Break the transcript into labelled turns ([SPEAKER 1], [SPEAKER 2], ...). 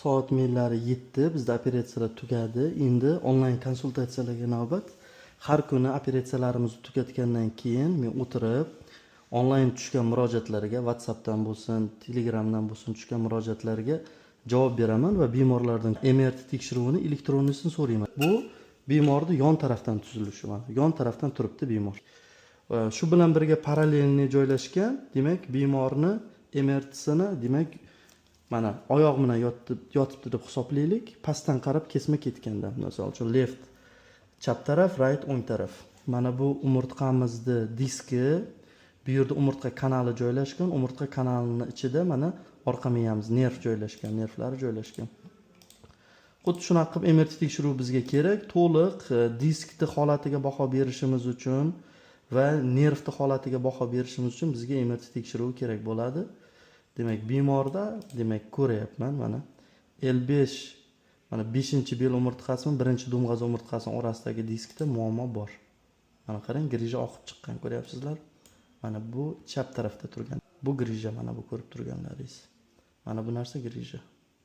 [SPEAKER 1] soat millari yetdi, bizda operatsiyalar tugadi. Endi onlayn konsultatsiyalarga navbat. Har kuni operatsiyalarimizni tugatgandan keyin men o'tirib, onlayn tushgan murojaatlarga, WhatsAppdan bo'lsin, Telegramdan bo'lsin tushgan murojaatlarga javob beraman va bemorlardan MRT tekshiruvini elektronisini so'rayman. Bu bemorning yon tarafdan tuzilishi, mana yon tarafdan turibdi bemor. Shu bilan birga parallelni joylashgan, demak bemorni MRTsini, demak mana oyoq bilan yotibdi deb hisoblaylik. Pastdan qarab kesma ketganda, misol uchun left chap taraf, right o'ng taraf. Mana bu umurtqamizning diski, bu yerda umurtqa kanali joylashgan. Umurtqa kanalining ichida mana orqa miyamiz nerv joylashgan, nervlari joylashgan. Xuddi shunaqa qilib MRT tekshiruvi bizga kerak. To'liq diskni holatiga baho berishimiz uchun va nervni holatiga baho berishimiz uchun bizga MRT tekshiruvi kerak bo'ladi. Demak, bemorda, demak ko'ryapman mana L5 mana 5-bel umurtqasi bilan 1-dumg'az umurtqasi orasidagi diskda muammo bor. Mana qarang, grija oqib chiqqan, ko'ryapsizlar? Mana bu chap tarafda turgan. Bu grija, mana bu ko'rib turganlaringiz. Mana bu narsa grija.